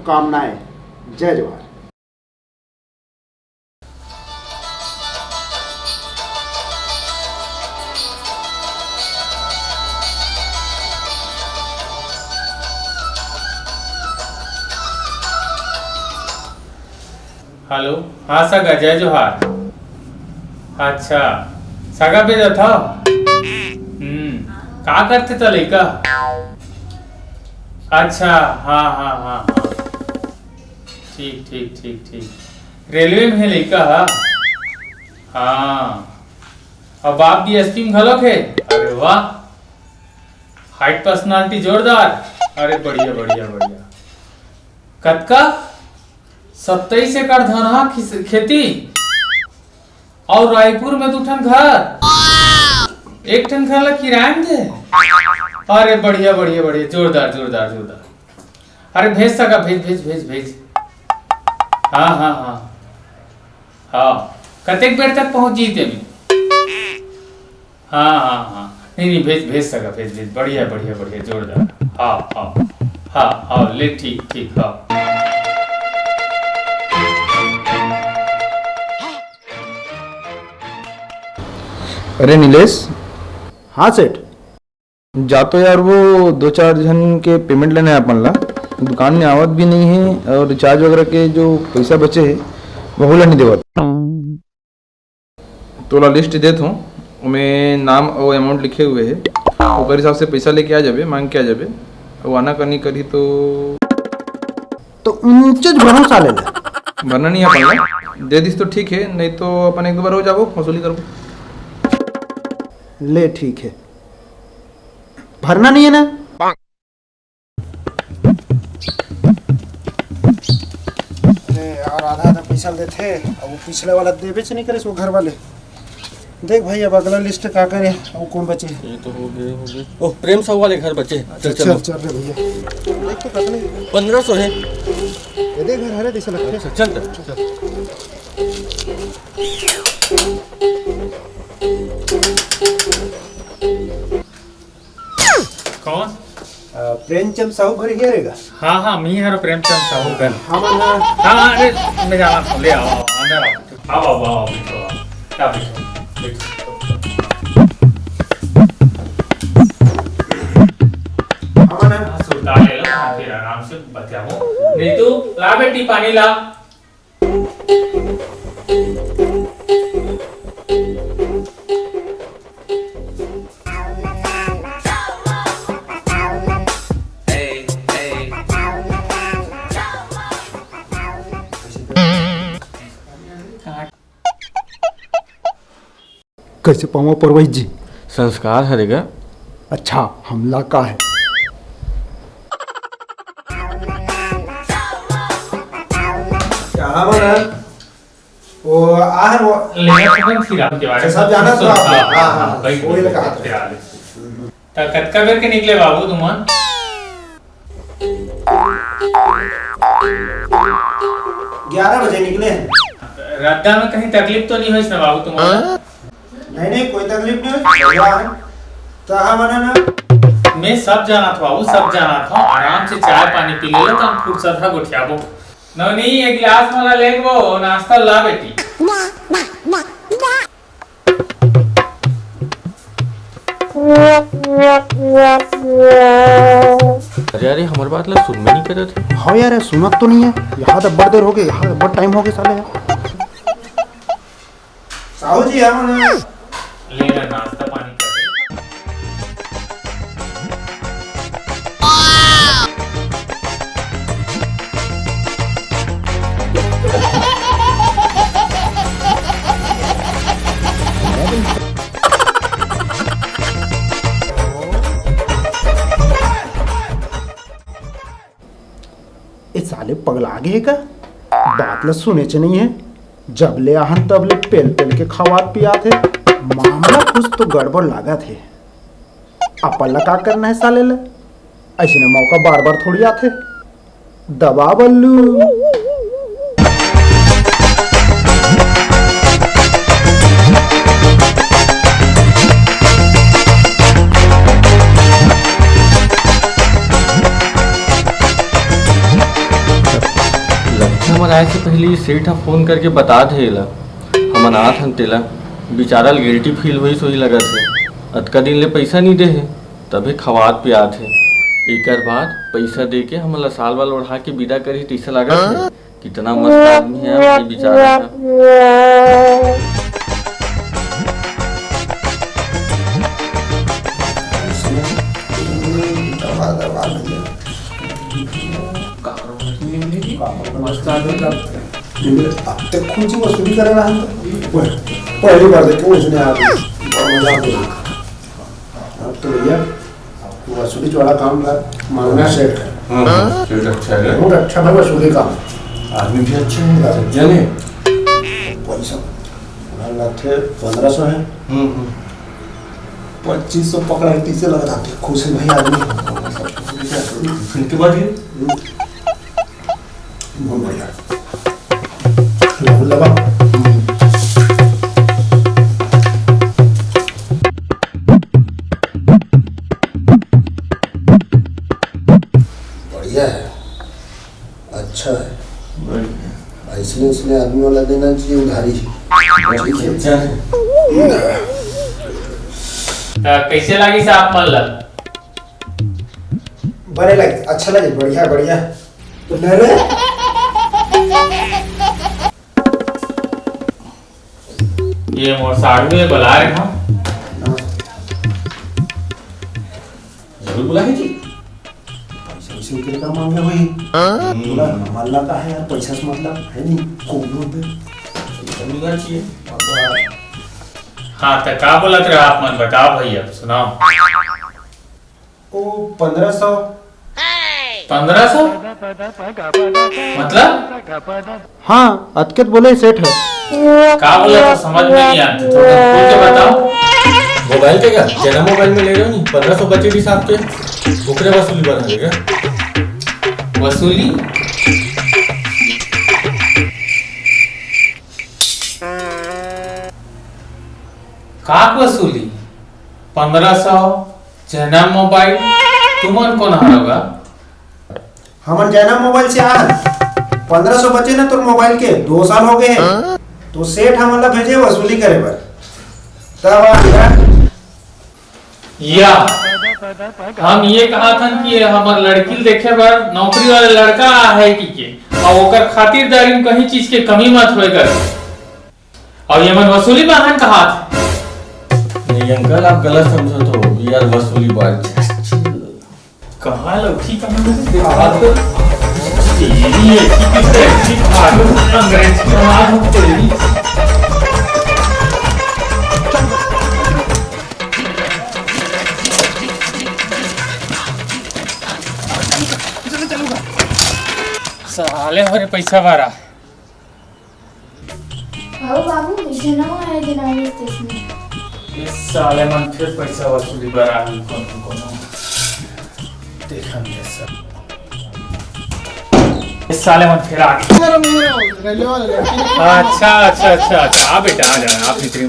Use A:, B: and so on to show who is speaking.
A: शुभकामनाएं। जय जवाहर।
B: हेलो, हाँ सगा, जय जोहार। अच्छा, सगा भेजा था। का करते था लड़का? अच्छा, हाँ हाँ हाँ हाँ, ठीक ठीक ठीक ठीक। रेलवे में है लड़का? हाँ, और बाप भी स्कीम घलोक है। अरे वाह, हाइट पर्सनालिटी जोरदार। अरे बढ़िया बढ़िया बढ़िया। कतका 27 एकड़ धनहा खेती और रायपुर में 2 ठन घर, 1 ठन घर ला किराए में दे। अरे बढ़िया बढ़िया बढ़िया, जोरदार जोरदार जोरदार। अरे भेज सका, भेज भेज भेज भेज। हाँ हाँ हाँ हाँ, कतेक बेर तक पहुंच जीते में? हाँ हाँ हाँ, नहीं नहीं, भेज भेज सका, भेज भेज। बढ़िया बढ़िया बढ़िया, जोरदार। हाँ हाँ हाँ हाँ, ले ठीक ठीक। हाँ
C: अरे नीलेश,
A: हाँ सेठ।
C: जा तो यार वो 2-4 जन के पेमेंट लेने हैं अपन ला। दुकान में आवत भी नहीं है और रिचार्ज वगैरह के जो पैसा बचे है वो नहीं देवत। तो ला लिस्ट देता हूँ, मैं नाम और अमाउंट लिखे हुए है, ओकर हिसाब से पैसा लेके आ जाबे, मांग के आ जाबे। और आना करनी करी
A: तो ऊंचे भरोसा ले ले।
C: भरना नहीं अपन ला, दे दिस तो ठीक है, नहीं तो अपन 1-2 बार हो जाबो, वसूली करबो।
A: ले ठीक है, भरना नहीं है ना? अरे यार, आधा आधा पैसा देते, अब वो पिछले वाला देवे से नहीं करे सो घर वाले। देख भाई, अब अगला लिस्ट का करे, अब कौन बचे?
D: ये तो हो गए। ओह, प्रेम साहू वाले घर बचे। चल
A: चल चल रे भैया, देख तो कितने
D: 1500 है।
A: ये देख घर हरे जैसे लगते हैं।
D: चल चल।
B: कौन?
A: प्रेमचंद साहू घर ही रहेगा।
B: हाँ हाँ, मी हर प्रेमचंद साहू का।
A: हाँ मन हाँ।
B: हाँ, अरे मैं जाना था, ले आओ अंदर आओ। आओ आओ आओ, बैठो आओ। क्या बैठो
A: हाँ मन
B: सुल्तान ले लो, फिर आराम से बतियाओ। नहीं तो ला बेटी, पानी ला।
A: कैसे पाऊँ परवैश जी?
D: संस्कार हरेगा।
A: अच्छा, हमला का है? क्या बना? वो आहर वो
B: ले अपन फिर आपके बारे
A: सब जाना तो आप। हाँ हाँ,
B: भाई
A: वही लगा हाथ।
B: फिर आ ले। तो कतका बेर के निकले बाबू तुमन?
A: 11 बजे निकले हैं।
B: रद्दा में कहीं तकलीफ तो नहीं हुई ना बाबू तुम्हारा?
A: नहीं नहीं, कोई तकलीफ नहीं हुई। तो हाँ मना ना,
B: मैं सब जाना था बाबू, सब जाना था। आराम से चाय पानी पी ले लो, तो हम फुर्सत है गुठियाबो। नहीं, एक गिलास वाला ले वो नाश्ता ला बेटी।
D: अरे अरे, हमारी बात ला सुन में नहीं कर थे।
A: हाँ यार, सुनत तो नहीं है। यहाँ तो बड़ देर हो गई, यहाँ बड़ टाइम हो गया साले यार। साहू जी हाँ मना।
B: ले ले नाश्ता पानी कर ले।
A: इस साले पगला गए का? बात ला सुने च नहीं है। जब ले आहन तब ले पेल पेल के खवात पिया थे। मामला कुछ तो गड़बड़ लगा थे। अपन ला का करना है साले ला? ऐसे मौका बार बार थोड़ी आते। दबा बल्लू।
D: देखे हमारे आए से पहले सेठ फोन करके बता देला हम अनाथ हम तेला बेचारा गिल्टी फील हुई सोई लगा थे अतका दिन ले पैसा नहीं दे है तभी खवात पे आत है एक बाद पैसा दे के हम साल वाल ओढ़ा के विदा करी तैसा लगा है कितना मस्त आदमी है भाई बेचारा
A: अब तक कौन सी वसूली कर रहा है पहली बार देखो इसने आप मजाक नहीं अब तो भैया वसूली वाला काम का मांगना सेठ है
D: सेठ अच्छा है
A: बहुत अच्छा है वसूली काम
D: आदमी भी अच्छे हैं सज्जन है
A: पैसा थे 1500 है 2500 पकड़ा 30 लग रहा था खुश है भाई आदमी
D: फिर के बाद ये
A: बहुत बढ़िया लगा बढ़िया है अच्छा है इसलिए आदमी वाला देना चाहिए उधारी
D: अच्छा है
B: कैसे लगी साहब मतलब
A: बड़े लगे अच्छा लगे बढ़िया बढ़िया तो ले ले
B: ये मोर साड़ू में बुला रहे हम
D: जरूर बुलाए जी
A: पैसा उसी के का मांगे भाई बोला मल्ला का है यार पैसा से मतलब है नहीं कौन पे
D: मिलना चाहिए
B: हाँ तो का बोलत रहे आप मन बताओ भैया सुनाओ
A: ओ 1500
B: 1500 मतलब
A: हाँ अतकेत बोले सेठ है
B: का बोला तो समझ में नहीं आती थोड़ा खुल के बताओ
D: मोबाइल के क्या तेरा मोबाइल में ले रहे हो नहीं 1500 बचे हिसाब के बुकरे वसूली बना देगा
B: वसूली का वसूली 1500 जैना मोबाइल तुमन कौन हारोगा
A: हमन जैना मोबाइल से आ 1500 बचे ना तो मोबाइल के 2 साल हो गए हैं तो सेठ हमला भेजे वसूली करे पर तब आ
B: या हम ये कहा था कि हमार लड़की देखे पर नौकरी वाला लड़का है कि के और ओकर खातिरदारी में कहीं चीज के कमी मत होए कर और ये मन वसूली बहन कहा
D: नहीं अंकल आप गलत समझो तो यार वसूली बात
B: कहा लौकी कहां तो तेरी है कि किससे खालू अंग्रेजी समाज हम तेरी साले हमारे पैसा भरा
E: आओ बाबू इसे ना आए दिनारी स्टेशन
B: इस साले मन फिर पैसा वसूली भरा है कौन देखा नहीं सर इस साले मन फिर आ गए अच्छा अच्छा अच्छा अच्छा बेटा आ जाए आप इतनी